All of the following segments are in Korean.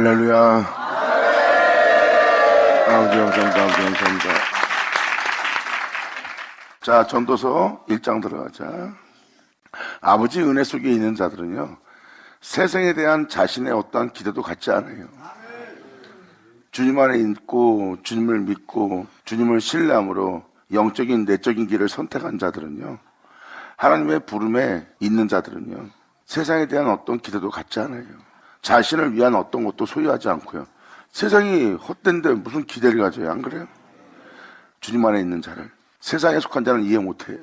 할렐루야. 아버지 감사합니다. 아버지 감사합니다. 자, 전도서 1장 들어가자. 아버지 은혜 속에 있는 자들은요, 세상에 대한 자신의 어떠한 기대도 갖지 않아요. 주님 안에 있고 주님을 믿고 주님을 신뢰함으로 영적인 내적인 길을 선택한 자들은요, 하나님의 부름에 있는 자들은요, 세상에 대한 어떤 기대도 갖지 않아요. 자신을 위한 어떤 것도 소유하지 않고요. 세상이 헛된데 무슨 기대를 가져요? 안 그래요? 주님 안에 있는 자를 세상에 속한 자는 이해 못해요.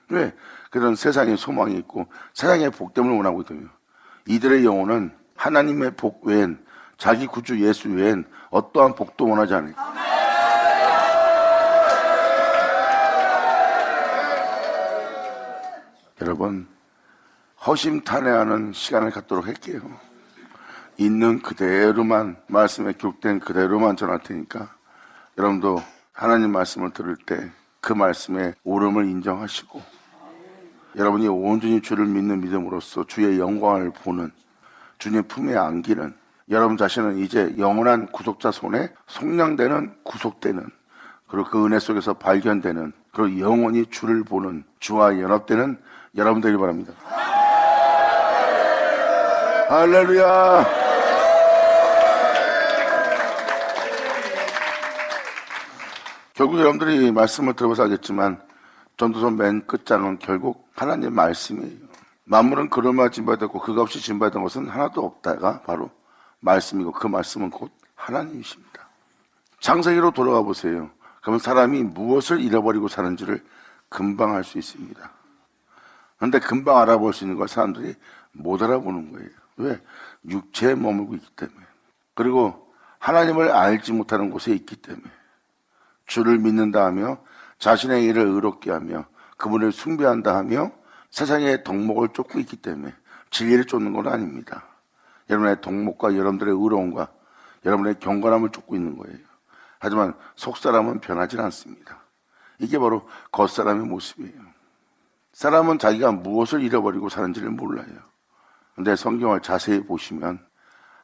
왜? 그런 세상에 소망이 있고 세상의 복됨을 원하거든요. 이들의 영혼은 하나님의 복 외엔, 자기 구주 예수 외엔 어떠한 복도 원하지 않아요. 여러분, 허심탄회하는 시간을 갖도록 할게요. 있는 그대로만, 말씀에 기록된 그대로만 전할 테니까 여러분도 하나님 말씀을 들을 때 그 말씀의 옳음을 인정하시고, 여러분이 온전히 주를 믿는 믿음으로써 주의 영광을 보는, 주님 품에 안기는, 여러분 자신은 이제 영원한 구속자 손에 속량되는, 구속되는, 그리고 그 은혜 속에서 발견되는, 그리고 영원히 주를 보는, 주와 연합되는 여러분 되길 바랍니다. 할렐루야. 결국 여러분들이 말씀을 들어봐서 알겠지만 전도서 맨 끝장은 결국 하나님의 말씀이에요. 만물은 그러마 진바되고 그가 없이 진바된 것은 하나도 없다가 바로 말씀이고, 그 말씀은 곧 하나님이십니다. 창세기로 돌아가 보세요. 그러면 사람이 무엇을 잃어버리고 사는지를 금방 알 수 있습니다. 그런데 금방 알아볼 수 있는 걸 사람들이 못 알아보는 거예요. 왜? 육체에 머물고 있기 때문에. 그리고 하나님을 알지 못하는 곳에 있기 때문에. 주를 믿는다 하며 자신의 일을 의롭게 하며 그분을 숭배한다 하며 세상의 덕목을 쫓고 있기 때문에 진리를 쫓는 건 아닙니다. 여러분의 덕목과 여러분들의 의로움과 여러분의 경건함을 쫓고 있는 거예요. 하지만 속사람은 변하지 않습니다. 이게 바로 겉사람의 모습이에요. 사람은 자기가 무엇을 잃어버리고 사는지를 몰라요. 근데 성경을 자세히 보시면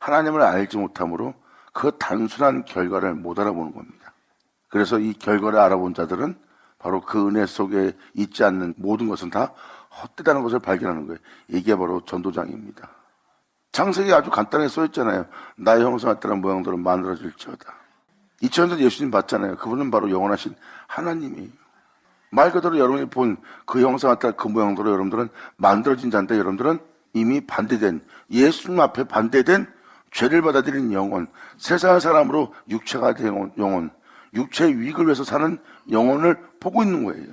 하나님을 알지 못함으로 그 단순한 결과를 못 알아보는 겁니다. 그래서 이 결과를 알아본 자들은 바로 그 은혜 속에 있지 않는 모든 것은 다 헛되다는 것을 발견하는 거예요. 이게 바로 전도장입니다. 창세기 아주 간단하게 써있잖아요. 나의 형상에 따른 모양대로 만들어질지어다. 2000년 전 예수님 봤잖아요. 그분은 바로 영원하신 하나님이에요. 말 그대로 여러분이 본 그 형상에 따른 그 모양대로 여러분들은 만들어진 자인데, 여러분들은 이미 반대된, 예수님 앞에 반대된 죄를 받아들인 영혼, 세상의 사람으로 육체가 된 영혼, 육체의 유익을 위해서 사는 영혼을 보고 있는 거예요.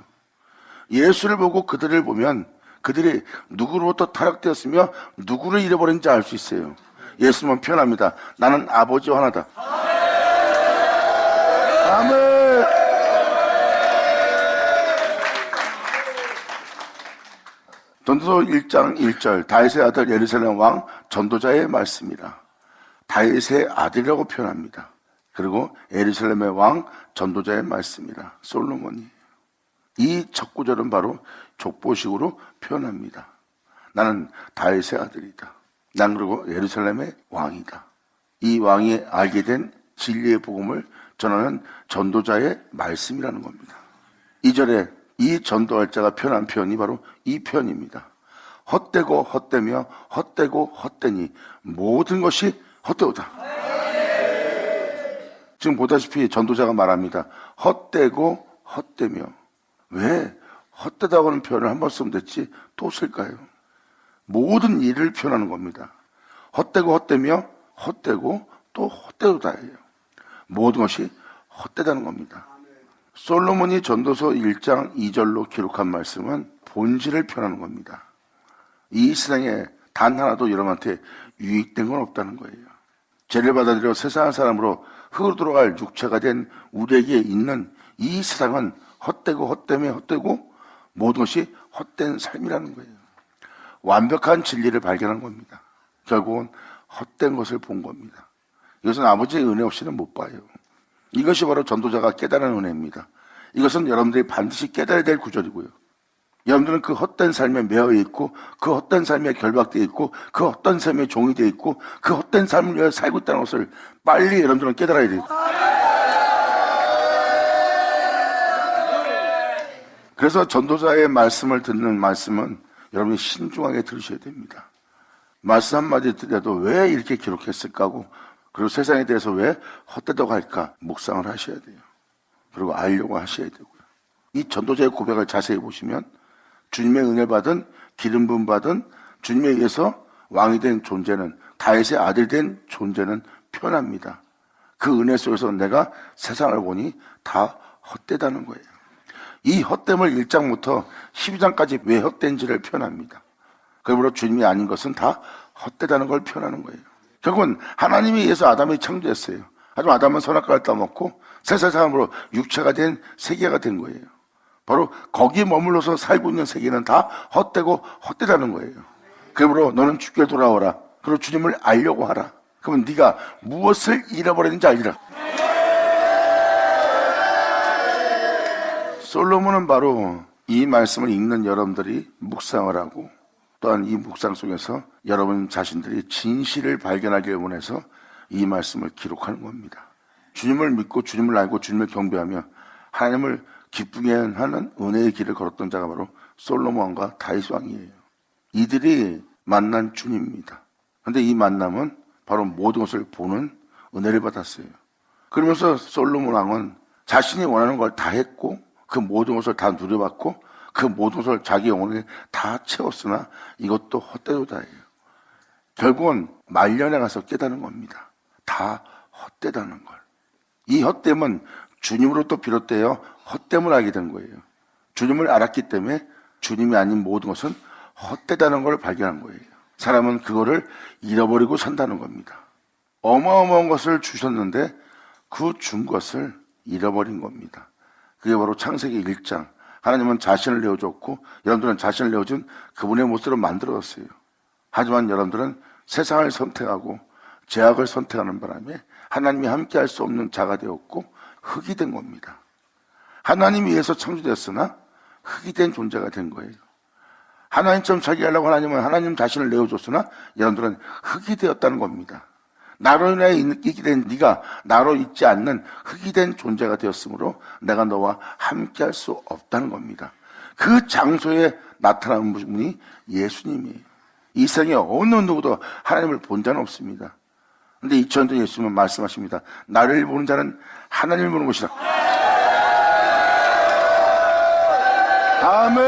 예수를 보고 그들을 보면 그들이 누구로부터 타락되었으며 누구를 잃어버린지 알 수 있어요. 예수님은 표현합니다. 나는 아버지와 하나다. 아멘. 전도서 1장 1절, 다윗의 아들 예루살렘 왕 전도자의 말씀이라. 다윗의 아들이라고 표현합니다. 그리고 예루살렘의 왕 전도자의 말씀이라. 솔로몬이. 이 첫 구절은 바로 족보식으로 표현합니다. 나는 다윗의 아들이다. 난 그리고 예루살렘의 왕이다. 이 왕이 알게 된 진리의 복음을 전하는 전도자의 말씀이라는 겁니다. 2절에 이 전도할 자가 표현한 표현이 바로 이 표현입니다. 헛되고 헛되며 헛되고 헛되니 모든 것이 헛되오다. 지금 보다시피 전도자가 말합니다. 헛되고 헛되며. 왜 헛되다고 하는 표현을 한 번 쓰면 됐지 또 쓸까요? 모든 일을 표현하는 겁니다. 헛되고 헛되며 헛되고 또 헛되도다예요. 모든 것이 헛되다는 겁니다. 솔로몬이 전도서 1장 2절로 기록한 말씀은 본질을 표현하는 겁니다. 이 세상에 단 하나도 여러분한테 유익된 건 없다는 거예요. 죄를 받아들여 세상의 사람으로 흙으로 돌아갈 육체가 된 우리에게 있는 이 세상은 헛되고 헛되며 헛되고 모든 것이 헛된 삶이라는 거예요. 완벽한 진리를 발견한 겁니다. 결국은 헛된 것을 본 겁니다. 이것은 아버지의 은혜 없이는 못 봐요. 이것이 바로 전도자가 깨달은 은혜입니다. 이것은 여러분들이 반드시 깨달아야 될 구절이고요. 여러분들은 그 헛된 삶에 매여 있고, 그 헛된 삶에 결박되어 있고, 그 헛된 삶에 종이 되어 있고, 그 헛된 삶을 위해 살고 있다는 것을 빨리 여러분들은 깨달아야 돼요. 그래서 전도자의 말씀을 듣는 말씀은 여러분이 신중하게 들으셔야 됩니다. 말씀 한마디 듣더라도 왜 이렇게 기록했을까 하고, 그리고 세상에 대해서 왜 헛되다고 할까 묵상을 하셔야 돼요. 그리고 알려고 하셔야 되고요. 이 전도자의 고백을 자세히 보시면 주님의 은혜 받은, 기름 부음 받은, 주님에 의해서 왕이 된 존재는, 다윗의 아들 된 존재는 편합니다. 그 은혜 속에서 내가 세상을 보니 다 헛되다는 거예요. 이 헛됨을 1장부터 12장까지 왜 헛된지를 표현합니다. 그러므로 주님이 아닌 것은 다 헛되다는 걸 표현하는 거예요. 결국은 하나님에 의해서 아담이 창조했어요. 하지만 아담은 선악과를 따먹고 새 세상으로 육체가 된 세계가 된 거예요. 바로 거기에 머물러서 살고 있는 세계는 다 헛되고 헛되다는 거예요. 그러므로 너는 주께 돌아오라. 그리고 주님을 알려고 하라. 그러면 네가 무엇을 잃어버렸는지 알리라. 솔로몬은 바로 이 말씀을 읽는 여러분들이 묵상을 하고, 또한 이 묵상 속에서 여러분 자신들이 진실을 발견하기를 원해서 이 말씀을 기록하는 겁니다. 주님을 믿고 주님을 알고 주님을 경배하며 하나님을 기쁘게 하는 은혜의 길을 걸었던 자가 바로 솔로몬과 다윗 왕이에요. 이들이 만난 주님입니다. 그런데 이 만남은 바로 모든 것을 보는 은혜를 받았어요. 그러면서 솔로몬 왕은 자신이 원하는 걸 다 했고, 그 모든 것을 다 누려봤고, 그 모든 것을 자기 영혼에 다 채웠으나 이것도 헛되도다예요. 결국은 말년에 가서 깨닫는 겁니다. 다 헛되다는 걸. 이 헛됨은 주님으로부터 비롯되어 헛됨을 알게 된 거예요. 주님을 알았기 때문에 주님이 아닌 모든 것은 헛되다는 걸 발견한 거예요. 사람은 그거를 잃어버리고 산다는 겁니다. 어마어마한 것을 주셨는데 그 준 것을 잃어버린 겁니다. 그게 바로 창세기 1장. 하나님은 자신을 내어줬고 여러분들은 자신을 내어준 그분의 모습으로 만들어졌어요. 하지만 여러분들은 세상을 선택하고 죄악을 선택하는 바람에 하나님이 함께할 수 없는 자가 되었고 흙이 된 겁니다. 하나님에 의해서 창조되었으나 흙이 된 존재가 된 거예요. 하나님처럼 자기하려고 하나님은 하나님 자신을 내어줬으나 여러분들은 흙이 되었다는 겁니다. 나로 인하여 있게 된 네가 나로 있지 않는 흙이 된 존재가 되었으므로 내가 너와 함께할 수 없다는 겁니다. 그 장소에 나타나는 분이 예수님이에요. 이 세상에 어느 누구도 하나님을 본 자는 없습니다. 그런데 2000년 전 예수님은 말씀하십니다. 나를 보는 자는 하나님을 보는 것이다. 아멘.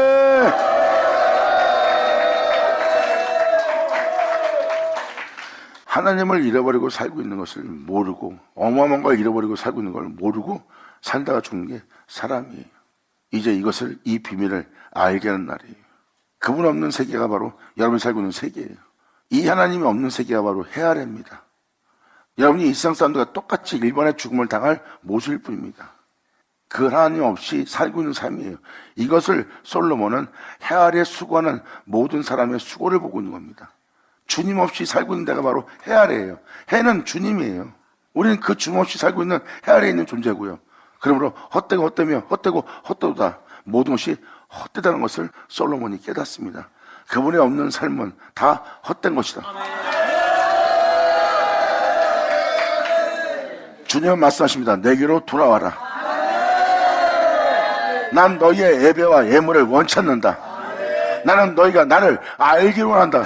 하나님을 잃어버리고 살고 있는 것을 모르고, 어마어마한 걸 잃어버리고 살고 있는 걸 모르고 살다가 죽는 게 사람이에요. 이제 이것을, 이 비밀을 알게 하는 날이에요. 그분 없는 세계가 바로 여러분이 살고 있는 세계예요. 이 하나님이 없는 세계가 바로 헤아레입니다. 여러분이 이 세상 사람들과 똑같이 일반의 죽음을 당할 모습일 뿐입니다. 그 하나님 없이 살고 있는 삶이에요. 이것을 솔로몬은 헤아레에 수고하는 모든 사람의 수고를 보고 있는 겁니다. 주님 없이 살고 있는 데가 바로 해 아래예요. 해는 주님이에요. 우리는 그 주님 없이 살고 있는 해 아래에 있는 존재고요. 그러므로 헛되고 헛되며 헛되고 헛되다 모든 것이 헛되다는 것을 솔로몬이 깨닫습니다. 그분이 없는 삶은 다 헛된 것이다. 주님은 말씀하십니다. 내게로 돌아와라. 난 너희의 예배와 예물을 원치 않는다. 나는 너희가 나를 알기를 원한다.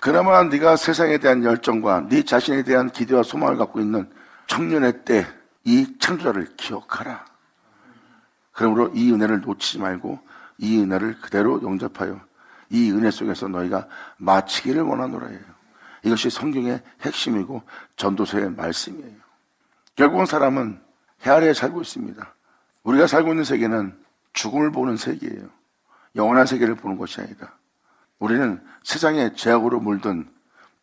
그나마 네가 세상에 대한 열정과 네 자신에 대한 기대와 소망을 갖고 있는 청년의 때 이 창조자를 기억하라. 그러므로 이 은혜를 놓치지 말고 이 은혜를 그대로 영접하여 이 은혜 속에서 너희가 마치기를 원하노라예요. 이것이 성경의 핵심이고 전도서의 말씀이에요. 결국은 사람은 해 아래에 살고 있습니다. 우리가 살고 있는 세계는 죽음을 보는 세계예요. 영원한 세계를 보는 것이 아니다. 우리는 세상에 죄악으로 물든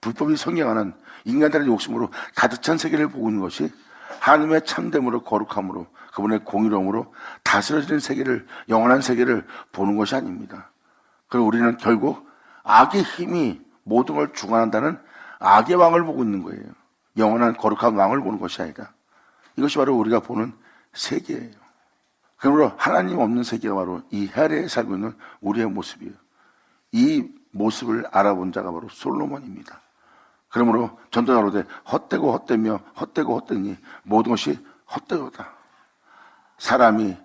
불법이 성행하는 인간들의 욕심으로 가득 찬 세계를 보고 있는 것이 하나님의 참됨으로 거룩함으로 그분의 공의로움으로 다스려지는 세계를, 영원한 세계를 보는 것이 아닙니다. 그리고 우리는 결국 악의 힘이 모든 걸 주관한다는 악의 왕을 보고 있는 거예요. 영원한 거룩한 왕을 보는 것이 아니라 이것이 바로 우리가 보는 세계예요. 그러므로 하나님 없는 세계가 바로 이 헤아리에 살고 있는 우리의 모습이에요. 이 모습을 알아본 자가 바로 솔로몬입니다. 그러므로 전도자로되 헛되고 헛되며 헛되고 헛되니 모든 것이 헛되도다. 사람이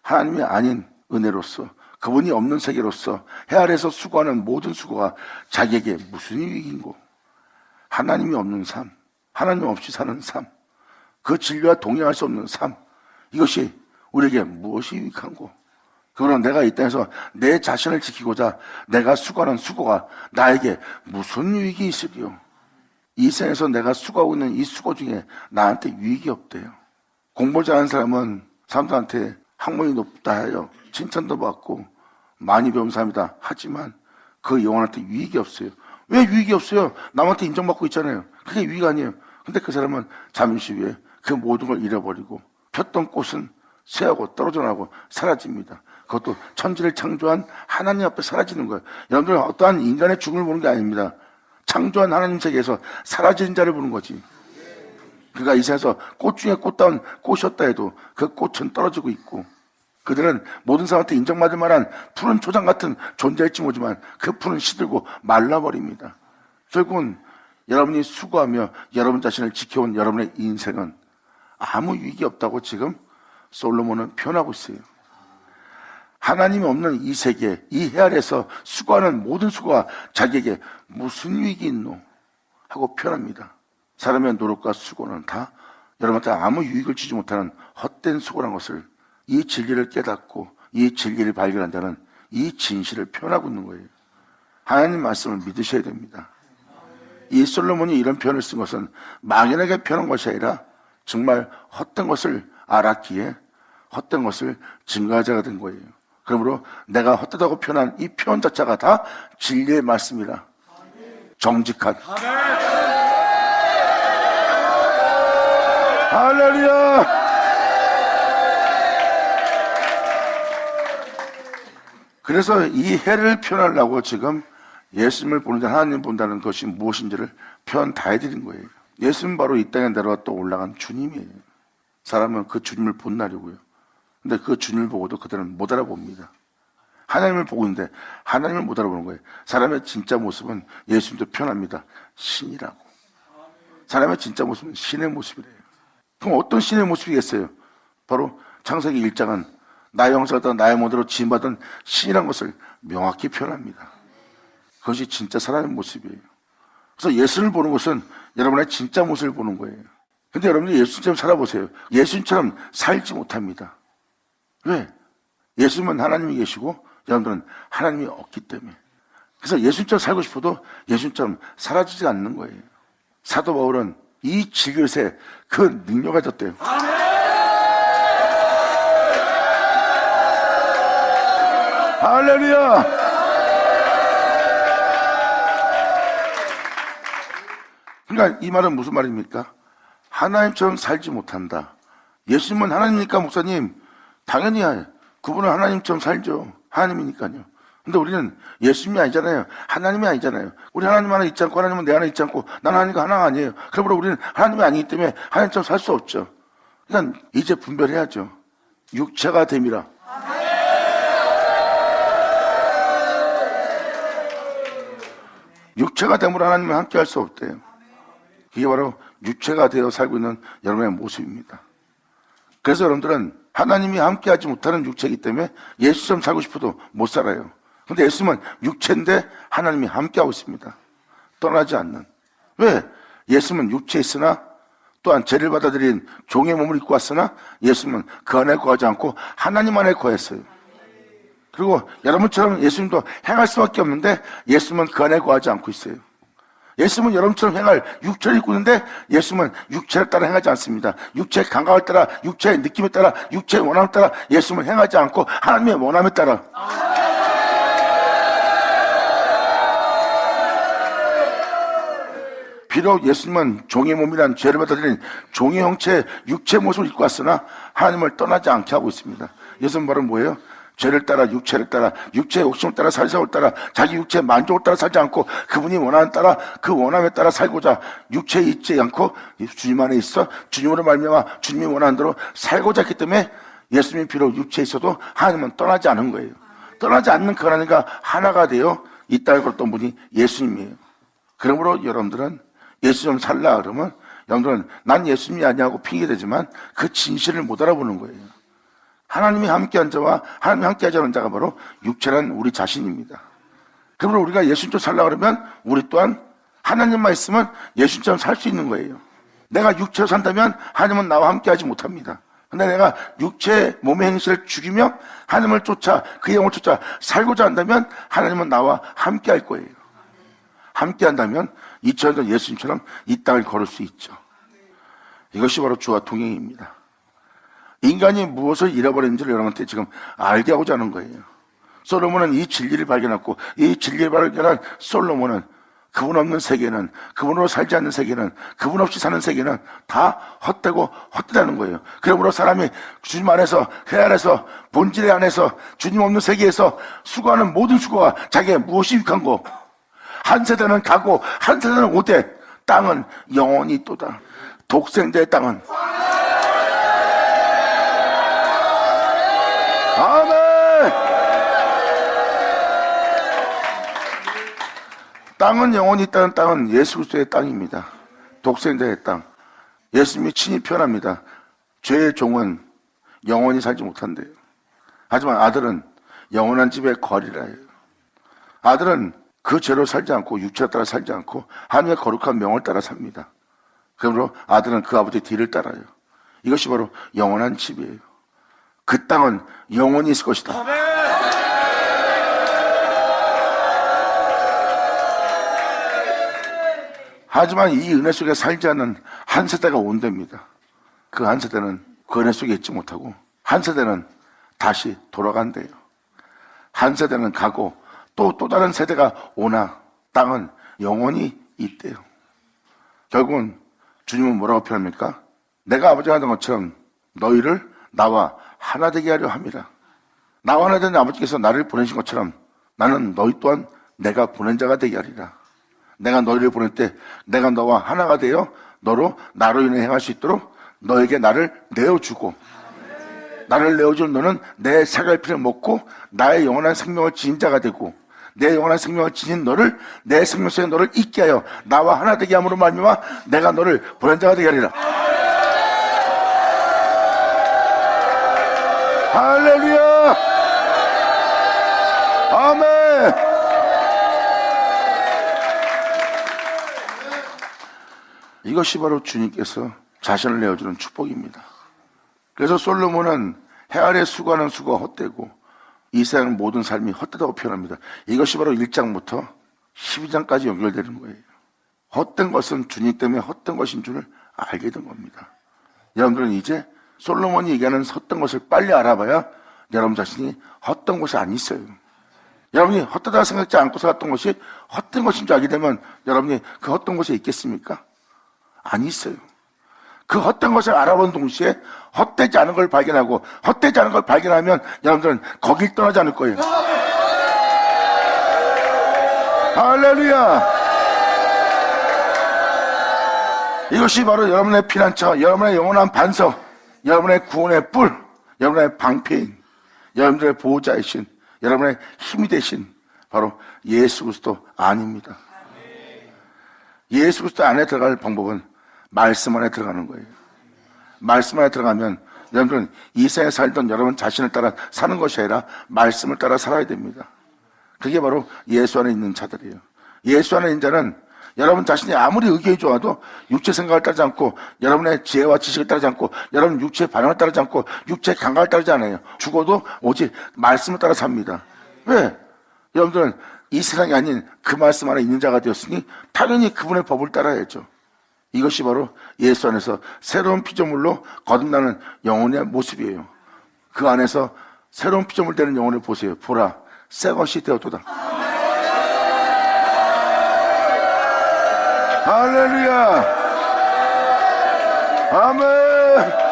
하나님이 아닌 은혜로서 그분이 없는 세계로서 헤아려서 수고하는 모든 수고가 자기에게 무슨 유익인고, 하나님이 없는 삶, 하나님 없이 사는 삶, 그 진리와 동행할 수 없는 삶, 이것이 우리에게 무엇이 유익한고, 그러나 내가 이 땅에서 내 자신을 지키고자 내가 수고하는 수고가 나에게 무슨 유익이 있으리요? 이 생에서 내가 수고하고 있는 이 수고 중에 나한테 유익이 없대요. 공부 잘하는 사람은 사람들한테 학문이 높다 하여 칭찬도 받고 많이 배운 사람이다 하지만 그 영혼한테 유익이 없어요. 왜 유익이 없어요? 남한테 인정받고 있잖아요. 그게 유익 아니에요. 근데 그 사람은 잠시 후에 그 모든 걸 잃어버리고 폈던 꽃은 쇠하고 떨어져 나고 사라집니다. 그것도 천지를 창조한 하나님 앞에 사라지는 거예요. 여러분들은 어떠한 인간의 죽음을 보는 게 아닙니다. 창조한 하나님 세계에서 사라지는 자를 보는 거지. 그가 이 세상에서 꽃 중에 꽃다운 꽃이었다 해도 그 꽃은 떨어지고 있고, 그들은 모든 사람한테 인정받을 만한 푸른 초장 같은 존재일지 모르지만 그 풀은 시들고 말라버립니다. 결국은 여러분이 수고하며 여러분 자신을 지켜온 여러분의 인생은 아무 유익이 없다고 지금 솔로몬은 표현하고 있어요. 하나님이 없는 이 세계, 이 헤아려서 수고하는 모든 수고가 자기에게 무슨 유익이 있노? 하고 표현합니다. 사람의 노력과 수고는 다 여러분한테 아무 유익을 주지 못하는 헛된 수고란 것을, 이 진리를 깨닫고 이 진리를 발견한 자는 이 진실을 표현하고 있는 거예요. 하나님 말씀을 믿으셔야 됩니다. 이 솔로몬이 이런 표현을 쓴 것은 막연하게 표현한 것이 아니라 정말 헛된 것을 알았기에 헛된 것을 증거하자가 된 거예요. 그러므로 내가 헛되다고 표현한 이 표현 자체가 다 진리의 말씀이라. 정직한. 할렐루야. 그래서 이 해를 표현하려고 지금 예수님을 보는 자, 하나님 본다는 것이 무엇인지를 표현 다 해드린 거예요. 예수님은 바로 이 땅에 내려와 또 올라간 주님이에요. 사람은 그 주님을 본날이고요. 근데 그 주님을 보고도 그들은 못 알아봅니다. 하나님을 보고 있는데 하나님을 못 알아보는 거예요. 사람의 진짜 모습은 예수님도 표현합니다. 신이라고. 사람의 진짜 모습은 신의 모습이래요. 그럼 어떤 신의 모습이겠어요? 바로 창세기 1장은 나의 형상을 따라 나의 모델로 지음받은 신이라는 것을 명확히 표현합니다. 그것이 진짜 사람의 모습이에요. 그래서 예수를 보는 것은 여러분의 진짜 모습을 보는 거예요. 근데 여러분이 예수님처럼 살아보세요. 예수님처럼 살지 못합니다. 왜? 예수님은 하나님이 계시고 여러분들은 하나님이 없기 때문에. 그래서 예수님처럼 살고 싶어도 예수님처럼 사라지지 않는 거예요. 사도 바울은 이 질그릇에 그 능력을 가졌대요. 할렐루야. 그러니까 이 말은 무슨 말입니까? 하나님처럼 살지 못한다. 예수님은 하나님이니까 목사님 당연히 그분은 하나님처럼 살죠. 하나님이니까요. 근데 우리는 예수님이 아니잖아요. 하나님이 아니잖아요. 우리 하나님 하나 있지 않고 하나님은 내 하나 있지 않고 나는 하나님과 하나가 아니에요. 그러므로 우리는 하나님이 아니기 때문에 하나님처럼 살 수 없죠. 그러니까 이제 분별해야죠. 육체가 됨이라. 육체가 됨으로 하나님과 함께 할 수 없대요. 이게 바로 육체가 되어 살고 있는 여러분의 모습입니다. 그래서 여러분들은 하나님이 함께 하지 못하는 육체이기 때문에 예수처럼 살고 싶어도 못 살아요. 근데 예수님은 육체인데 하나님이 함께 하고 있습니다. 떠나지 않는. 왜? 예수님은 육체에 있으나 또한 죄를 받아들인 종의 몸을 입고 왔으나 예수님은 그 안에 거하지 않고 하나님 안에 거했어요. 그리고 여러분처럼 예수님도 행할 수밖에 없는데 예수님은 그 안에 거하지 않고 있어요. 예수님은 여러분처럼 행할 육체를 입고 있는데 예수님은 육체를 따라 행하지 않습니다. 육체의 감각을 따라, 육체의 느낌에 따라, 육체의 원함에 따라 예수님은 행하지 않고 하나님의 원함에 따라. 비록 예수님은 종의 몸이란 죄를 받아들인 종의 형체의 육체의 모습을 입고 왔으나 하나님을 떠나지 않게 하고 있습니다. 예수님은 바로 뭐예요? 죄를 따라 육체를 따라 육체의 욕심을 따라 살사를 따라 자기 육체의 만족을 따라 살지 않고 그분이 원하는 따라 그 원함에 따라 살고자 육체에 있지 않고 주님 안에 있어 주님으로 말미암아 주님이 원하는 대로 살고자 했기 때문에 예수님이 비록 육체에 있어도 하나님은 떠나지 않은 거예요. 떠나지 않는 그 하나님과 하나가 되어 이 땅에 걸었던 분이 예수님이에요. 그러므로 여러분들은 예수님 살라 그러면 여러분들은 난 예수님이 아니냐고 핑계대지만 그 진실을 못 알아보는 거예요. 하나님이 함께한 자와 하나님이 함께하지 않은 자가 바로 육체란 우리 자신입니다. 그러므로 우리가 예수님처럼 살라 그러면 우리 또한 하나님만 있으면 예수님처럼 살 수 있는 거예요. 내가 육체로 산다면 하나님은 나와 함께하지 못합니다. 근데 내가 육체 몸의 행실을 죽이며 하나님을 쫓아 그 영을 쫓아 살고자 한다면 하나님은 나와 함께할 거예요. 함께한다면 2000년 전 예수님처럼 이 땅을 걸을 수 있죠. 이것이 바로 주와 동행입니다. 인간이 무엇을 잃어버렸는지를 여러분한테 지금 알게 하고자 하는 거예요. 솔로몬은 이 진리를 발견했고 이 진리를 발견한 솔로몬은 그분 없는 세계는, 그분으로 살지 않는 세계는, 그분 없이 사는 세계는 다 헛되고 헛되다는 거예요. 그러므로 사람이 주님 안에서, 해 안에서, 본질의 안에서, 주님 없는 세계에서 수고하는 모든 수고가 자기의 무엇이 유익한고, 한 세대는 가고 한 세대는 오되 땅은 영원히 있도다. 독생자의 땅은 아멘. 땅은 영원히 있다는 땅은 예수 그리스도의 땅입니다. 독생자의 땅. 예수님이 친히 표현합니다. 죄의 종은 영원히 살지 못한대요. 하지만 아들은 영원한 집의 거리라 해요. 아들은 그 죄로 살지 않고 육체에 따라 살지 않고 하나님의 거룩한 명을 따라 삽니다. 그러므로 아들은 그 아버지의 뒤를 따라요. 이것이 바로 영원한 집이에요. 그 땅은 영원히 있을 것이다. 하지만 이 은혜 속에 살지 않는 한 세대가 온답니다. 그 한 세대는 그 은혜 속에 있지 못하고 한 세대는 다시 돌아간대요. 한 세대는 가고 또 다른 세대가 오나 땅은 영원히 있대요. 결국은 주님은 뭐라고 표현합니까? 내가 아버지가 하던 것처럼 너희를 나와 하나 되게 하려 함이라. 나와 하나 된 아버지께서 나를 보내신 것처럼 나는 너희 또한 내가 보낸 자가 되게 하리라. 내가 너희를 보낼 때 내가 너와 하나가 되어 너로 나로 인해 행할 수 있도록 너에게 나를 내어주고 나를 내어준 너는 내 살갈피를 먹고 나의 영원한 생명을 지닌 자가 되고 내 영원한 생명을 지닌 너를 내 생명 속에 너를 있게 하여 나와 하나 되게 함으로 말미암아 내가 너를 보낸 자가 되게 하리라. 할렐루야. 아멘. 이것이 바로 주님께서 자신을 내어주는 축복입니다. 그래서 솔로몬은 해 아래 수고하는 수고가 헛되고 이 세상 모든 삶이 헛되다고 표현합니다. 이것이 바로 1장부터 12장까지 연결되는 거예요. 헛된 것은 주님 때문에 헛된 것인 줄을 알게 된 겁니다. 여러분들은 이제 솔로몬이 얘기하는 헛된 것을 빨리 알아봐야 여러분 자신이 헛된 것이 안 있어요. 여러분이 헛되다 생각지 않고 살았던 것이 헛된 것인 줄 알게 되면 여러분이 그 헛된 것에 있겠습니까? 안 있어요. 그 헛된 것을 알아본 동시에 헛되지 않은 걸 발견하고 헛되지 않은 걸 발견하면 여러분들은 거길 떠나지 않을 거예요. 할렐루야. 이것이 바로 여러분의 피난처, 여러분의 영원한 반석, 여러분의 구원의 뿔, 여러분의 방패인, 여러분들의 보호자이신, 여러분의 힘이 되신 바로 예수 그리스도 안입니다. 예수 그리스도 안에 들어갈 방법은 말씀 안에 들어가는 거예요. 말씀 안에 들어가면 여러분들은 이 세상에 살던 여러분 자신을 따라 사는 것이 아니라 말씀을 따라 살아야 됩니다. 그게 바로 예수 안에 있는 자들이에요. 예수 안에 있는 자는 여러분 자신이 아무리 의견이 좋아도 육체 생각을 따르지 않고 여러분의 지혜와 지식을 따르지 않고 여러분 육체의 반응을 따르지 않고 육체의 감각을 따르지 않아요. 죽어도 오직 말씀을 따라 삽니다. 왜? 여러분들은 이 세상이 아닌 그 말씀 안에 있는 자가 되었으니 당연히 그분의 법을 따라야죠. 이것이 바로 예수 안에서 새로운 피조물로 거듭나는 영혼의 모습이에요. 그 안에서 새로운 피조물 되는 영혼을 보세요. 보라, 새 것이 되었도다. 할렐루야. 아멘.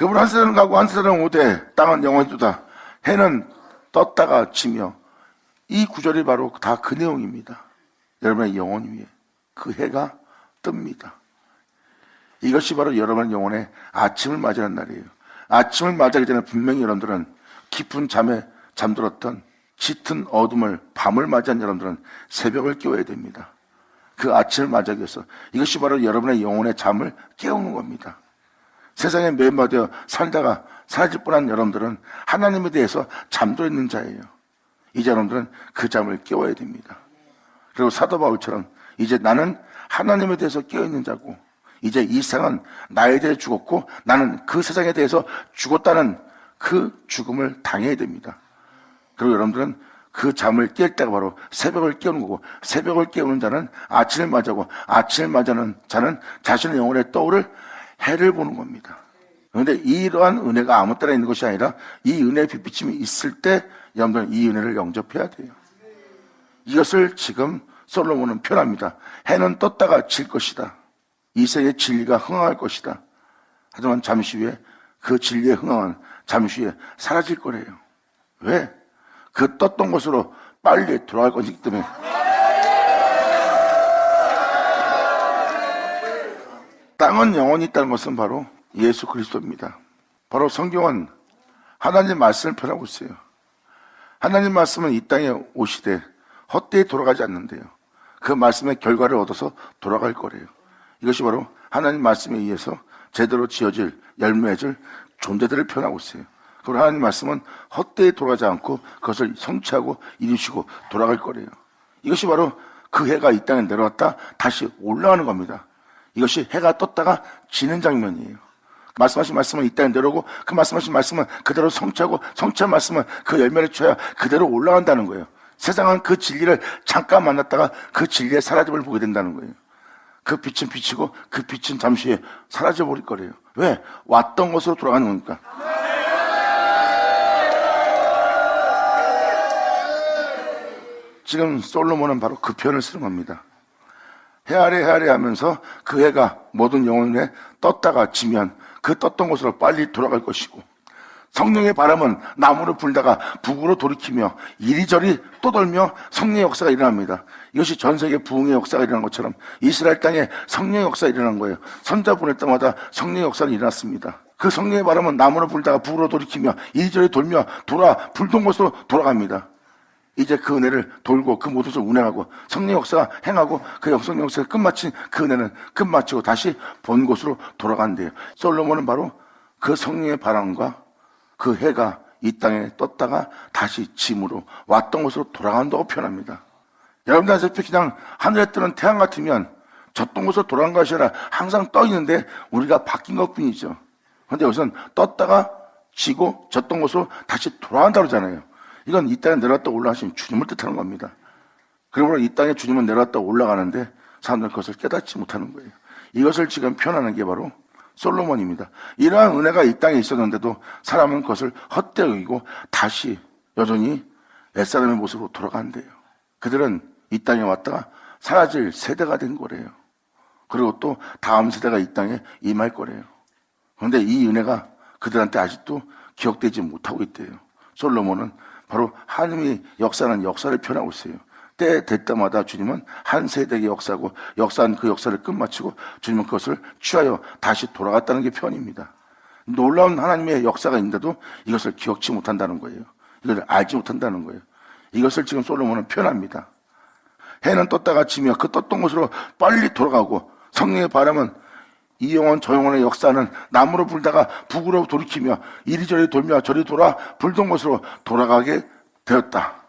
그분 한 세대는 가고 한 세대는 오되 땅은 영원히 두다. 해는 떴다가 지며. 이 구절이 바로 다 그 내용입니다. 여러분의 영혼 위에 그 해가 뜹니다. 이것이 바로 여러분의 영혼의 아침을 맞이하는 날이에요. 아침을 맞이하기 전에 분명히 여러분들은 깊은 잠에 잠들었던 짙은 어둠을 밤을 맞이한 여러분들은 새벽을 깨워야 됩니다. 그 아침을 맞이하기 위해서 이것이 바로 여러분의 영혼의 잠을 깨우는 겁니다. 세상에 매몰되어 살다가 사라질 뻔한 여러분들은 하나님에 대해서 잠들어 있는 자예요. 이제 여러분들은 그 잠을 깨워야 됩니다. 그리고 사도 바울처럼 이제 나는 하나님에 대해서 깨어있는 자고 이제 이 세상은 나에 대해 죽었고 나는 그 세상에 대해서 죽었다는 그 죽음을 당해야 됩니다. 그리고 여러분들은 그 잠을 깰 때가 바로 새벽을 깨우는 거고 새벽을 깨우는 자는 아침을 맞이하고 아침을 맞이하는 자는 자신의 영혼에 떠오를 해를 보는 겁니다. 그런데 이러한 은혜가 아무 때나 있는 것이 아니라 이 은혜의 빛비침이 있을 때 여러분들은 이 은혜를 영접해야 돼요. 이것을 지금 솔로몬은 표현합니다. 해는 떴다가 질 것이다. 이 세계의 진리가 흥황할 것이다. 하지만 잠시 후에 그 진리의 흥황은 잠시 후에 사라질 거래요. 왜? 그 떴던 곳으로 빨리 돌아갈 것이기 때문에. 땅은 영원히 있다는 것은 바로 예수 그리스도입니다. 바로 성경은 하나님 말씀을 표현하고 있어요. 하나님 말씀은 이 땅에 오시되 헛되이 돌아가지 않는데요. 그 말씀의 결과를 얻어서 돌아갈 거래요. 이것이 바로 하나님 말씀에 의해서 제대로 지어질 열매질 존재들을 표현하고 있어요. 그리고 하나님 말씀은 헛되이 돌아가지 않고 그것을 성취하고 이루시고 돌아갈 거래요. 이것이 바로 그 해가 이 땅에 내려왔다 다시 올라가는 겁니다. 이것이 해가 떴다가 지는 장면이에요. 말씀하신 말씀은 이 땅에 내려오고 그 말씀하신 말씀은 그대로 성취하고 성취한 말씀은 그 열매를 줘야 그대로 올라간다는 거예요. 세상은 그 진리를 잠깐 만났다가 그 진리의 사라짐을 보게 된다는 거예요. 그 빛은 비치고 그 빛은 잠시 후에 사라져버릴 거래요. 왜? 왔던 곳으로 돌아가는 거니까. 지금 솔로몬은 바로 그 표현을 쓰는 겁니다. 해아래 해아래 하면서 그 해가 모든 영혼에 떴다가 지면 그 떴던 곳으로 빨리 돌아갈 것이고 성령의 바람은 나무를 불다가 북으로 돌이키며 이리저리 떠돌며 성령의 역사가 일어납니다. 이것이 전 세계 부흥의 역사가 일어난 것처럼 이스라엘 땅에 성령의 역사가 일어난 거예요. 선자 보낼 때마다 성령의 역사는 일어났습니다. 그 성령의 바람은 나무를 불다가 북으로 돌이키며 이리저리 돌며 불던 곳으로 돌아갑니다. 이제 그 은혜를 돌고 그 모든 것을 운행하고 성령의 역사가 행하고 그 성령의 역사를 끝마친 그 은혜는 끝마치고 다시 본 곳으로 돌아간대요. 솔로몬은 바로 그 성령의 바람과 그 해가 이 땅에 떴다가 다시 짐으로 왔던 곳으로 돌아간다고 표현합니다. 여러분들한테 그냥 하늘에 뜨는 태양 같으면 졌던 곳으로 돌아간 것이 아니라 항상 떠 있는데 우리가 바뀐 것 뿐이죠. 그런데 여기서는 떴다가 지고 졌던 곳으로 다시 돌아간다고 그러잖아요. 이건 이 땅에 내려왔다 올라가신 주님을 뜻하는 겁니다. 그러므로 이 땅에 주님은 내려왔다 올라가는데 사람들은 그것을 깨닫지 못하는 거예요. 이것을 지금 표현하는 게 바로 솔로몬입니다. 이러한 은혜가 이 땅에 있었는데도 사람은 그것을 헛되이 여기고 다시 여전히 옛사람의 모습으로 돌아간대요. 그들은 이 땅에 왔다가 사라질 세대가 된 거래요. 그리고 또 다음 세대가 이 땅에 임할 거래요. 그런데 이 은혜가 그들한테 아직도 기억되지 못하고 있대요. 솔로몬은 바로 하나님이 역사는 역사를 표현하고 있어요. 때 될 때마다 주님은 한 세대의 역사고 역사는 그 역사를 끝마치고 주님은 그것을 취하여 다시 돌아갔다는 게 표현입니다. 놀라운 하나님의 역사가 있는데도 이것을 기억치 못한다는 거예요. 이걸 알지 못한다는 거예요. 이것을 지금 솔로몬은 표현합니다. 해는 떴다가 지며 그 떴던 곳으로 빨리 돌아가고 성령의 바람은 이 영혼 저 영혼의 역사는 나무로 불다가 북으로 돌이키며 이리저리 돌며 저리 돌아 불던 곳으로 돌아가게 되었다.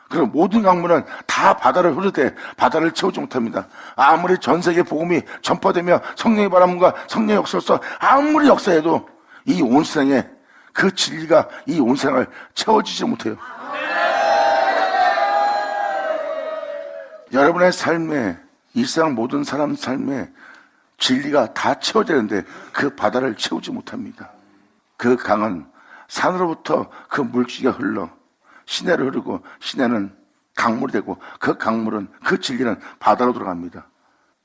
그리고 모든 강물은 다 바다를 흐르되 바다를 채우지 못합니다. 아무리 전 세계 복음이 전파되며 성령의 바람과 성령의 역사로서 아무리 역사해도 이 온 세상에 그 진리가 이 온 세상을 채워지지 못해요. 여러분의 삶에 이 세상 모든 사람 삶에 진리가 다 채워지는데 그 바다를 채우지 못합니다. 그 강은 산으로부터 그 물기가 흘러 시내로 흐르고 시내는 강물이 되고 그 강물은 그 진리는 바다로 들어갑니다.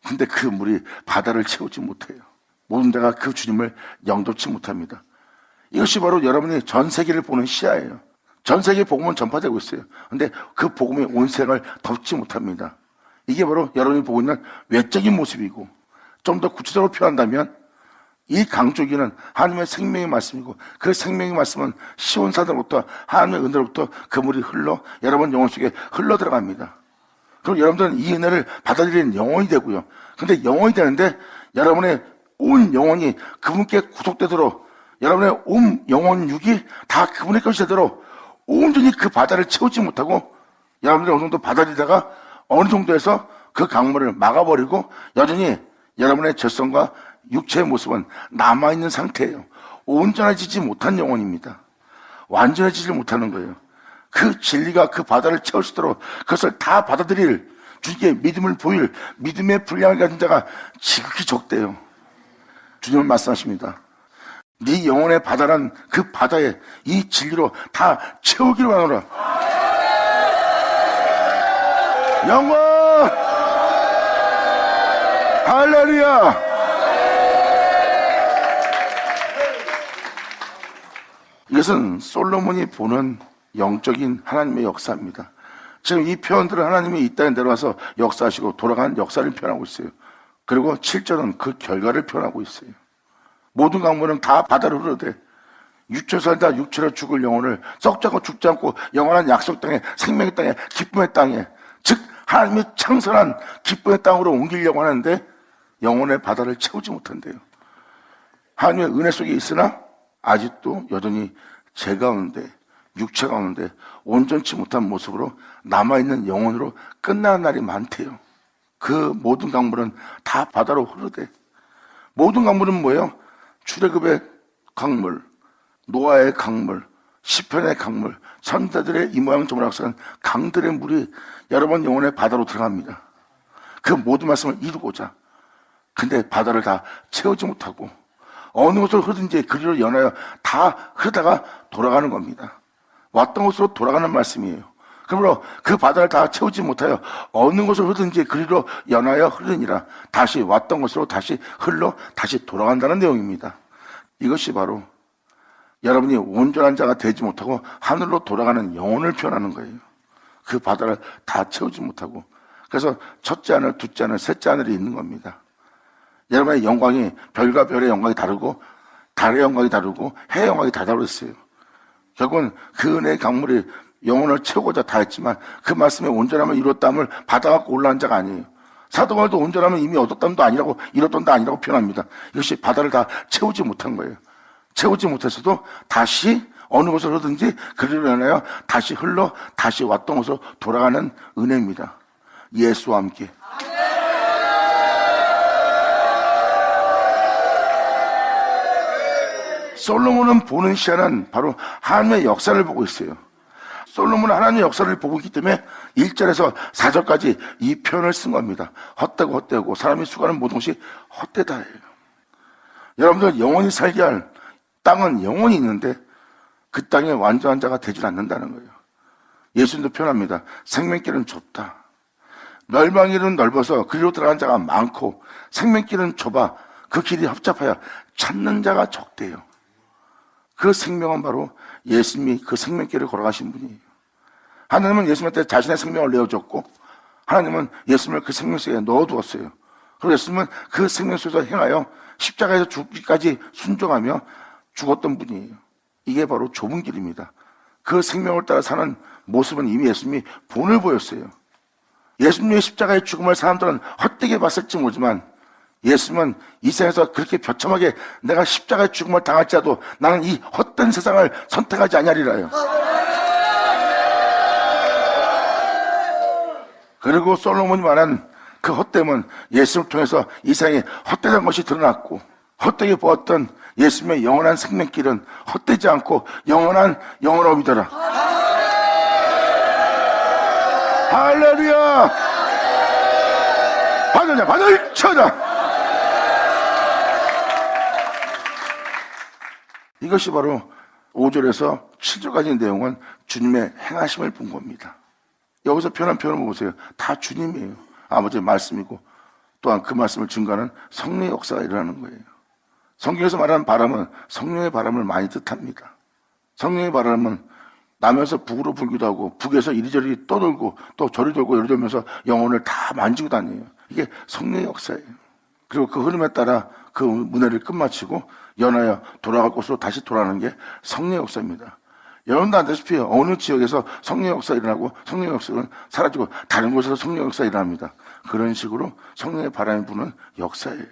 근데 그 물이 바다를 채우지 못해요. 모든 데가 그 주님을 영접치 못합니다. 이것이 바로 여러분이 전 세계를 보는 시야예요. 전 세계 복음은 전파되고 있어요. 근데 그 복음이 온 세상을 덮지 못합니다. 이게 바로 여러분이 보고 있는 외적인 모습이고, 좀 더 구체적으로 표현한다면 이 강조기는 하나님의 생명의 말씀이고, 그 생명의 말씀은 시온산으로부터 하나님의 은혜로부터 그 물이 흘러 여러분 영혼 속에 흘러 들어갑니다. 그럼 여러분들은 이 은혜를 받아들이는 영혼이 되고요. 근데 영혼이 되는데 여러분의 온 영혼이 그분께 구속되도록, 여러분의 온 영혼 육이 다 그분의 것이 되도록 온전히 그 바다를 채우지 못하고, 여러분들이 어느 정도 받아들이다가 어느 정도에서 그 강물을 막아버리고 여전히 여러분의 죄성과 육체의 모습은 남아있는 상태예요. 온전해지지 못한 영혼입니다. 완전해지지 못하는 거예요. 그 진리가 그 바다를 채울 수 있도록 그것을 다 받아들일, 주님께 믿음을 보일 믿음의 분량을 가진 자가 지극히 적대요. 주님은 말씀하십니다. 네 영혼의 바다란 그 바다에 이 진리로 다 채우기를 원하노라. 영광! 할렐루야! 이것은 솔로몬이 보는 영적인 하나님의 역사입니다. 지금 이 표현들은 하나님이 이 땅에 내려와서 역사하시고 돌아간 역사를 표현하고 있어요. 그리고 7절은 그 결과를 표현하고 있어요. 모든 강물은 다 바다로 흐르되 육체 살다 육체로 죽을 영혼을 썩지 않고 죽지 않고 영원한 약속 땅에, 생명의 땅에, 기쁨의 땅에, 즉 하나님이 창설한 기쁨의 땅으로 옮기려고 하는데 영혼의 바다를 채우지 못한대요. 하나님의 은혜 속에 있으나 아직도 여전히 죄 가운데, 육체 가운데 온전치 못한 모습으로 남아있는 영혼으로 끝나는 날이 많대요. 그 모든 강물은 다 바다로 흐르되, 모든 강물은 뭐예요? 출애굽의 강물, 노아의 강물, 시편의 강물, 선자들의 이 모양 저 모양 역사는 강들의 물이 여러분 영혼의 바다로 들어갑니다. 그 모든 말씀을 이루고자. 근데 바다를 다 채우지 못하고 어느 곳으로 흐르든지 그리로 연하여 다 흐르다가 돌아가는 겁니다. 왔던 곳으로 돌아가는 말씀이에요. 그러므로 그 바다를 다 채우지 못하여 어느 곳으로 흐르든지 그리로 연하여 흐르니라. 다시 왔던 곳으로 다시 흘러 다시 돌아간다는 내용입니다. 이것이 바로 여러분이 온전한 자가 되지 못하고 하늘로 돌아가는 영혼을 표현하는 거예요. 그 바다를 다 채우지 못하고. 그래서 첫째 하늘, 둘째 하늘, 셋째 하늘이 있는 겁니다. 여러분의 영광이 별과 별의 영광이 다르고 달의 영광이 다르고 해의 영광이 다 다르겠어요. 결국은 그 은혜의 강물이 영혼을 채우고자 다 했지만 그 말씀의 온전함을 이뤘다함을 받아갖고 올라간 자가 아니에요. 사도 바울도 온전함은 이미 얻었담도 아니라고 이뤘던도 아니라고 표현합니다. 이것이 바다를 다 채우지 못한 거예요. 채우지 못했어도 다시 어느 곳으로 흐르든지 그리로 인하여 다시 흘러 다시 왔던 곳으로 돌아가는 은혜입니다. 예수와 함께. 솔로몬은 보는 시야는 바로 하나님의 역사를 보고 있어요. 솔로몬은 하나님의 역사를 보고 있기 때문에 1절에서 4절까지 이 표현을 쓴 겁니다. 헛되고 헛되고 사람이 수고하는 모든 것이 헛되다예요. 여러분들 영원히 살게 할 땅은 영원히 있는데 그 땅에 완전한 자가 되질 않는다는 거예요. 예수님도 표현합니다. 생명길은 좁다. 멸망길은 넓어서 그리로 들어간 자가 많고 생명길은 좁아 그 길이 협잡하여 찾는 자가 적대요. 그 생명은 바로 예수님이 그 생명길을 걸어가신 분이에요. 하나님은 예수님한테 자신의 생명을 내어줬고 하나님은 예수님을 그 생명 속에 넣어두었어요. 그리고 예수님은 그 생명 속에서 행하여 십자가에서 죽기까지 순종하며 죽었던 분이에요. 이게 바로 좁은 길입니다. 그 생명을 따라 사는 모습은 이미 예수님이 본을 보였어요. 예수님의 십자가의 죽음을 사람들은 헛되게 봤을지 모르지만 예수님은 이 세상에서 그렇게 처참하게 내가 십자가의 죽음을 당할지라도 나는 이 헛된 세상을 선택하지 아니하리라요. 그리고 솔로몬이 말한 그 헛됨은 예수님을 통해서 이 세상에 헛되는 것이 드러났고 헛되게 보았던 예수님의 영원한 생명길은 헛되지 않고 영원한 영원함이더라. 할렐루야! 받으자, 받을 쳐자! 이것이 바로 5절에서 7절까지 내용은 주님의 행하심을 본 겁니다. 여기서 표현한 표현을 보세요. 다 주님이에요. 아버지의 말씀이고 또한 그 말씀을 증거하는 성령의 역사가 일어나는 거예요. 성경에서 말하는 바람은 성령의 바람을 많이 뜻합니다. 성령의 바람은 남에서 북으로 불기도 하고 북에서 이리저리 떠돌고 또 저리 돌고 이리 돌면서 영혼을 다 만지고 다녀요. 이게 성령의 역사예요. 그리고 그 흐름에 따라 그 문해를 끝마치고 연하여 돌아갈 곳으로 다시 돌아가는 게 성령의 역사입니다. 여러분도 아다시피 어느 지역에서 성령의 역사가 일어나고 성령의 역사는 사라지고 다른 곳에서 성령의 역사가 일어납니다. 그런 식으로 성령의 바람이 부는 역사예요.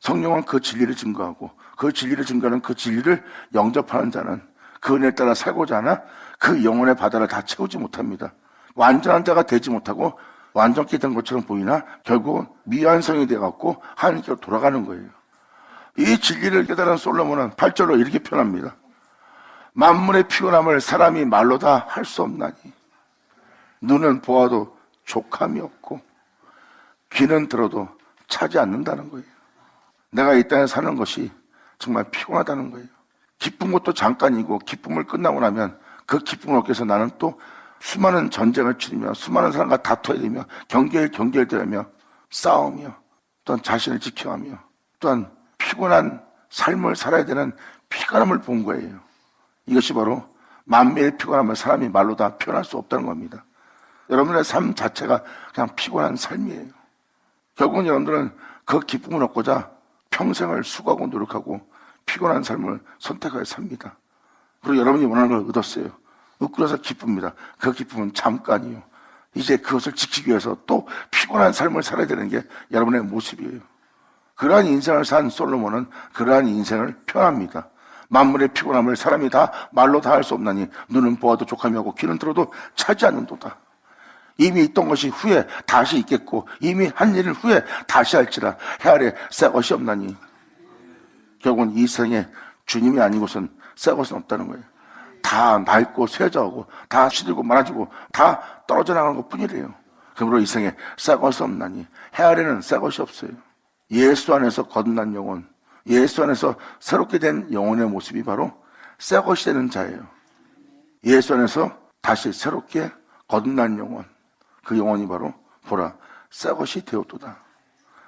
성령은 그 진리를 증거하고 그 진리를 증거하는 그 진리를 영접하는 자는 그 은혜에 따라 살고자 하나 그 영혼의 바다를 다 채우지 못합니다. 완전한 자가 되지 못하고 완전케 된 것처럼 보이나 결국은 미완성이 되어갖고 하나님께로 돌아가는 거예요. 이 진리를 깨달은 솔로몬은 8절로 이렇게 표현합니다. 만물의 피곤함을 사람이 말로 다 할 수 없나니 눈은 보아도 족함이 없고 귀는 들어도 차지 않는다는 거예요. 내가 이 땅에 사는 것이 정말 피곤하다는 거예요. 기쁜 것도 잠깐이고 기쁨을 끝나고 나면 그 기쁨을 얻기 위해서 나는 또 수많은 전쟁을 치르며 수많은 사람과 다퉈야 되며 경계되며 싸우며 또한 자신을 지켜가며 또한 피곤한 삶을 살아야 되는 피곤함을 본 거예요. 이것이 바로 만매의 피곤함을 사람이 말로 다 표현할 수 없다는 겁니다. 여러분의 삶 자체가 그냥 피곤한 삶이에요. 결국은 여러분들은 그 기쁨을 얻고자 평생을 수고하고 노력하고 피곤한 삶을 선택하여 삽니다. 그리고 여러분이 원하는 걸 얻었어요. 얻고 나서 기쁩니다. 그 기쁨은 잠깐이요. 이제 그것을 지키기 위해서 또 피곤한 삶을 살아야 되는 게 여러분의 모습이에요. 그러한 인생을 산 솔로몬은 그러한 인생을 표현합니다. 만물의 피곤함을 사람이 다 말로 다 할 수 없나니 눈은 보아도 족함이 하고 귀는 들어도 차지 않는도다. 이미 있던 것이 후에 다시 있겠고 이미 한 일을 후에 다시 할지라 해 아래 새 것이 없나니 결국은 이 생에 주님이 아니고선 새 것은 없다는 거예요. 다 낡고 쇠져가고 다 시들고 많아지고 다 떨어져 나가는 것 뿐이래요. 그러므로 이 생에 새 것이 없나니 해 아래는 새 것이 없어요. 예수 안에서 거듭난 영혼, 예수 안에서 새롭게 된 영혼의 모습이 바로 새 것이 되는 자예요. 예수 안에서 다시 새롭게 거듭난 영혼, 그 영혼이 바로 보라 새 것이 되었도다.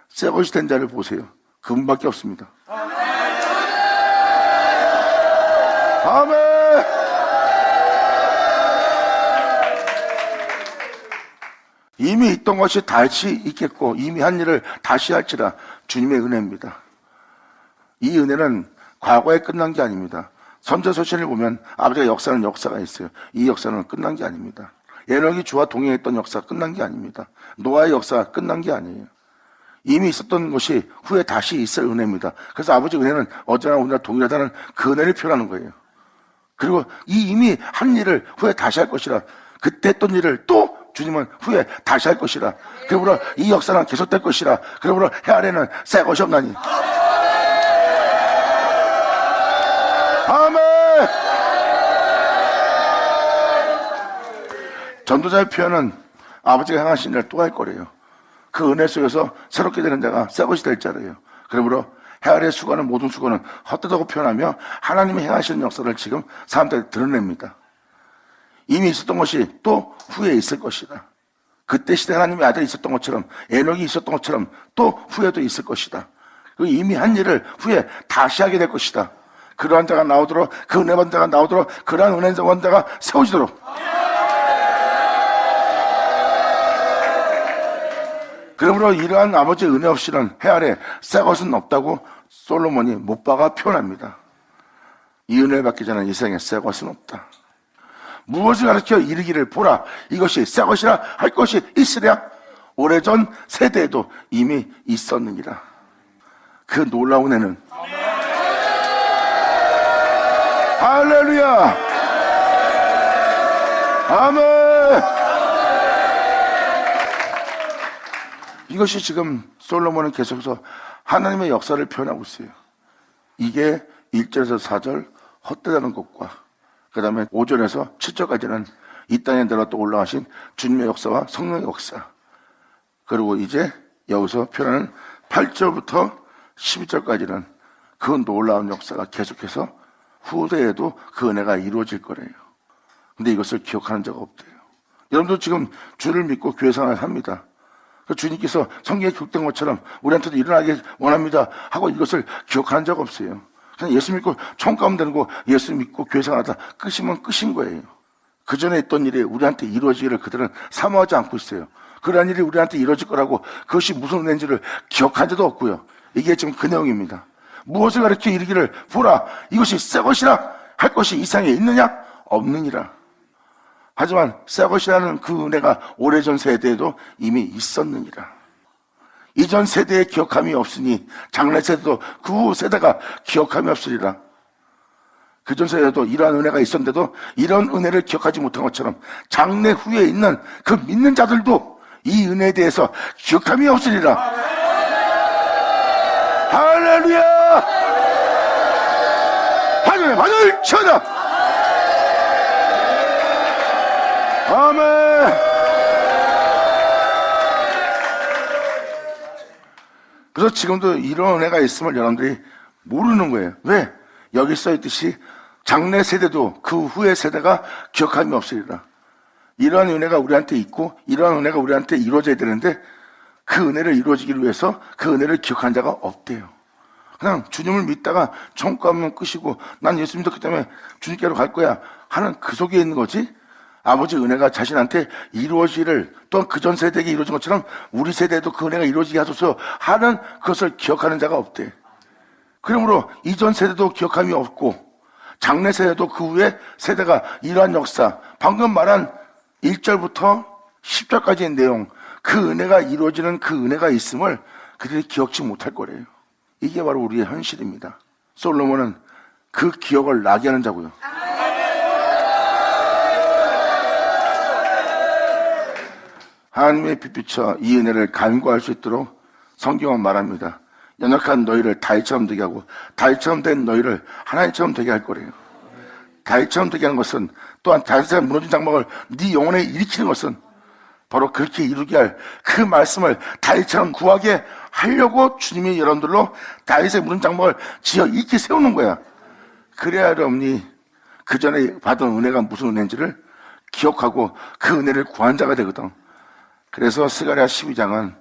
새 것이 된 자를 보세요. 그분밖에 없습니다. 아멘. 이미 있던 것이 다시 있겠고 이미 한 일을 다시 할지라 주님의 은혜입니다. 이 은혜는 과거에 끝난 게 아닙니다. 선지서신을 보면 아버지가 역사는 역사가 있어요. 이 역사는 끝난 게 아닙니다. 에녹이 주와 동행했던 역사가 끝난 게 아닙니다. 노아의 역사가 끝난 게 아니에요. 이미 있었던 것이 후에 다시 있을 은혜입니다. 그래서 아버지 은혜는 어제나 오늘나 동일하다는 그 은혜를 표현하는 거예요. 그리고 이 이미 한 일을 후에 다시 할 것이라 그때 했던 일을 또 주님은 후에 다시 할 것이라 그러므로 이 역사는 계속될 것이라 그러므로 해 아래는 새 것이 없나니 아멘. 전도자의 표현은 아버지가 향하신 일을 또 할 거래요. 그 은혜 속에서 새롭게 되는 자가 새 것이 될 자래요. 그러므로 해 아래 수고하는 모든 수고는 헛되다고 표현하며 하나님이 행하시는 역사를 지금 사람들이 드러냅니다. 이미 있었던 것이 또 후에 있을 것이다. 그때 시대 하나님의 아들이 있었던 것처럼 에녹이 있었던 것처럼 또 후에도 있을 것이다. 그리고 이미 한 일을 후에 다시 하게 될 것이다. 그러한 자가 나오도록 그 은혜 받은 자가 나오도록 그러한 은혜 받은 자가 세워지도록 그러므로 이러한 아버지의 은혜 없이는 해 아래 새 것은 없다고 솔로몬이 못 박아 표현합니다. 이 은혜를 받기 전에 이 생에 새 것은 없다. 무엇을 가르쳐 이르기를 보라 이것이 새 것이라 할 것이 있으랴 오래전 세대에도 이미 있었느니라. 그 놀라운 애는 할렐루야 아멘. 이것이 지금 솔로몬은 계속해서 하나님의 역사를 표현하고 있어요. 이게 1절에서 4절 헛되다는 것과 그 다음에 5절에서 7절까지는 이 땅에 내려 또 올라가신 주님의 역사와 성령의 역사, 그리고 이제 여기서 표현하는 8절부터 12절까지는 그 놀라운 역사가 계속해서 후대에도 그 은혜가 이루어질 거래요. 근데 이것을 기억하는 자가 없대요. 여러분도 지금 주를 믿고 교회 생활을 합니다. 그 주님께서 성경에 기록된 것처럼 우리한테도 일어나길 원합니다 하고 이것을 기억한 적 없어요. 그냥 예수 믿고 총 가면 되는 거 예수 믿고 교회 생활하다 끝이면 끝인 거예요. 그 전에 있던 일이 우리한테 이루어지기를 그들은 사모하지 않고 있어요. 그러한 일이 우리한테 이루어질 거라고 그것이 무슨 은혜인지를 기억한 적도 없고요. 이게 지금 그 내용입니다. 무엇을 가르쳐 이르기를 보라 이것이 새 것이라 할 것이 이 세상에 있느냐 없느니라. 하지만 새 것이라는 그 은혜가 오래전 세대에도 이미 있었느니라. 이전 세대의 기억함이 없으니 장래 세대도 그 후 세대가 기억함이 없으리라. 그전 세대도 이러한 은혜가 있었는데도 이런 은혜를 기억하지 못한 것처럼 장래 후에 있는 그 믿는 자들도 이 은혜에 대해서 기억함이 없으리라. 할렐루야! 하늘에 하늘 쳐다! 아멘! 그래서 지금도 이런 은혜가 있음을 여러분들이 모르는 거예요. 왜? 여기 써있듯이 장래 세대도 그 후의 세대가 기억함이 없으리라. 이러한 은혜가 우리한테 있고 이러한 은혜가 우리한테 이루어져야 되는데 그 은혜를 이루어지기 위해서 그 은혜를 기억한 자가 없대요. 그냥 주님을 믿다가 청구하면 끝이고 난 예수 믿었기 때문에 주님께로 갈 거야 하는 그 속에 있는 거지. 아버지 은혜가 자신한테 이루어지기를 또한 그전 세대에게 이루어진 것처럼 우리 세대에도 그 은혜가 이루어지게 하소서 하는 그것을 기억하는 자가 없대. 그러므로 이전 세대도 기억함이 없고 장래 세대도 그 후에 세대가 이러한 역사, 방금 말한 1절부터 10절까지의 내용, 그 은혜가 이루어지는 그 은혜가 있음을 그들이 기억지 못할 거래요. 이게 바로 우리의 현실입니다. 솔로몬은 그 기억을 나게 하는 자고요. 하나님의 빛비쳐 이 은혜를 간구할 수 있도록 성경은 말합니다. 연약한 너희를 다윗처럼 되게 하고 다윗처럼 된 너희를 하나님처럼 되게 할 거래요. 다윗처럼 되게 하는 것은 또한 다윗의 무너진 장막을 네 영혼에 일으키는 것은 바로 그렇게 이루게 할 그 말씀을 다윗처럼 구하게 하려고 주님이 여러분들로 다윗의 무너진 장막을 지어 일으켜 세우는 거야. 그래야 여러분이 그 전에 받은 은혜가 무슨 은혜인지를 기억하고 그 은혜를 구한 자가 되거든. 그래서 스가랴 12장은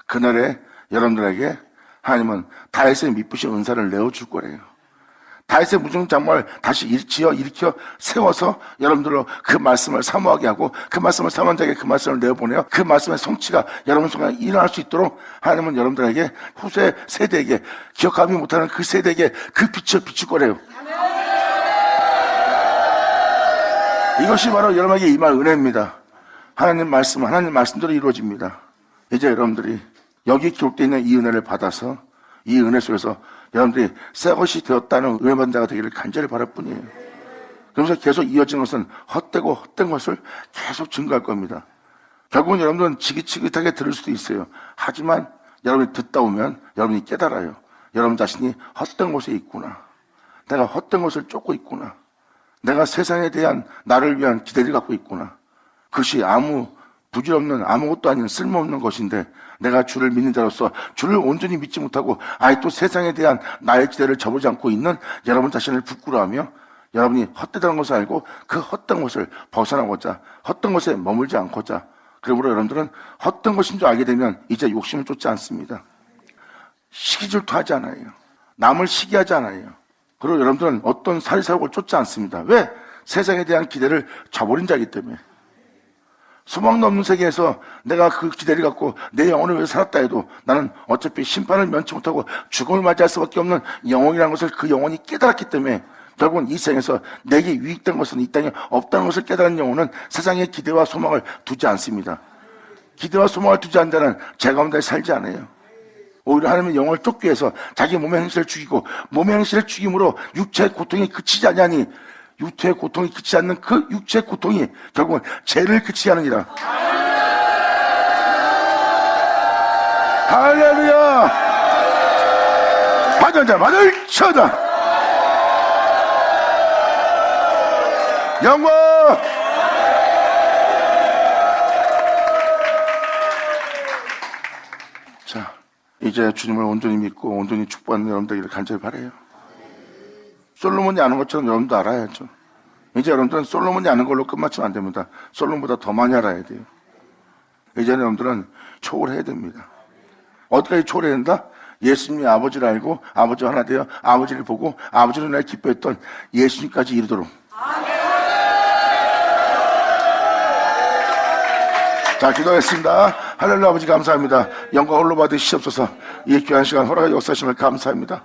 그날에 여러분들에게 하나님은 다윗의 미쁘신 은사를 내어줄 거래요. 다윗의 무중 장막을 다시 지어 일으켜 세워서 여러분들로 그 말씀을 사모하게 하고 그 말씀을 사모한 자에게 그 말씀을 내어보내요. 그 말씀의 성취가 여러분 속에 일어날 수 있도록 하나님은 여러분들에게 후세 세대에게 기억하지 못하는 그 세대에게 그 빛을 비출 거래요. 이것이 바로 여러분에게 임할 은혜입니다. 하나님 말씀대로 이루어집니다. 이제 여러분들이 여기 기록되어 있는 이 은혜를 받아서 이 은혜 속에서 여러분들이 새 것이 되었다는 은혜 받는 자가 되기를 간절히 바랄 뿐이에요. 그러면서 계속 이어지는 것은 헛되고 헛된 것을 계속 증거할 겁니다. 결국은 여러분들은 지긋지긋하게 들을 수도 있어요. 하지만 여러분이 듣다 보면 여러분이 깨달아요. 여러분 자신이 헛된 곳에 있구나. 내가 헛된 것을 쫓고 있구나. 내가 세상에 대한 나를 위한 기대를 갖고 있구나. 그것이 아무 부질없는 아무것도 아닌 쓸모없는 것인데 내가 주를 믿는 자로서 주를 온전히 믿지 못하고 아예 또 세상에 대한 나의 기대를 저버리지 않고 있는 여러분 자신을 부끄러워하며 여러분이 헛되다는 것을 알고 그 헛된 것을 벗어나고자 헛된 것에 머물지 않고자 그러므로 여러분들은 헛된 것인 줄 알게 되면 이제 욕심을 쫓지 않습니다. 시기질투하지 않아요. 남을 시기하지 않아요. 그리고 여러분들은 어떤 사리사욕을 쫓지 않습니다. 왜? 세상에 대한 기대를 저버린 자이기 때문에. 소망도 없는 세계에서 내가 그 기대를 갖고 내 영혼을 위해 살았다 해도 나는 어차피 심판을 면치 못하고 죽음을 맞이할 수밖에 없는 영혼이라는 것을 그 영혼이 깨달았기 때문에 결국은 이 생에서 내게 유익된 것은 이 땅에 없다는 것을 깨달은 영혼은 세상에 기대와 소망을 두지 않습니다. 기대와 소망을 두지 않는 자는 제 가운데 살지 않아요. 오히려 하나님의 영혼을 쫓기 위해서 자기 몸의 행실을 죽이고 몸의 행실을 죽임으로 육체의 고통이 그치지 않냐니 육체의 고통이 그치지 않는 그 육체의 고통이 결국은 죄를 그치게 하느니라. 할렐루야. 받은 자만을 쳐다. 영광. 자, 이제 주님을 온전히 믿고 온전히 축복하는 여러분들에게 간절히 바라요. 솔로몬이 아는 것처럼 여러분도 알아야죠. 이제 여러분들은 솔로몬이 아는 걸로 끝마치면 안 됩니다. 솔로몬보다 더 많이 알아야 돼요. 이제는 여러분들은 초월해야 됩니다. 어디까지 초월해야 된다? 예수님이 아버지를 알고 아버지와 하나 되어 아버지를 보고 아버지로 날 기뻐했던 예수님까지 이르도록. 자, 기도하겠습니다. 할렐루야. 아버지 감사합니다. 영광 홀로 받으시옵소서. 이 귀한 시간 허락하여 역사하심을 감사합니다.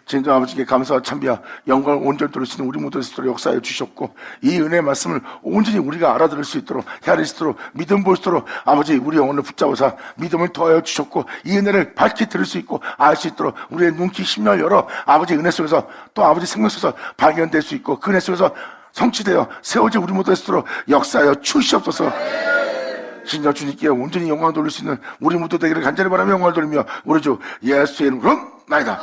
진정 아버지께 감사와 찬미와 영광을 온전히 들을 수 있는 우리 모두의 스스로 역사해 주셨고, 이 은혜의 말씀을 온전히 우리가 알아들을 수 있도록, 헤아릴 수 있도록, 믿음 볼 수 있도록 아버지 우리 영혼을 붙잡아서 믿음을 더하여 주셨고, 이 은혜를 밝히 들을 수 있고 알 수 있도록 우리의 눈귀 심령을 열어 아버지 은혜 속에서 또 아버지 생명 속에서 발견될 수 있고, 그 은혜 속에서 성취되어 세워져 우리 모두의 스스로 역사하여 주시옵소서. 진정 주님께 온전히 영광을 돌릴 수 있는 우리 모두 되기를 간절히 바라며 영광을 돌리며 우리 주 예수의 이름으로 나이다.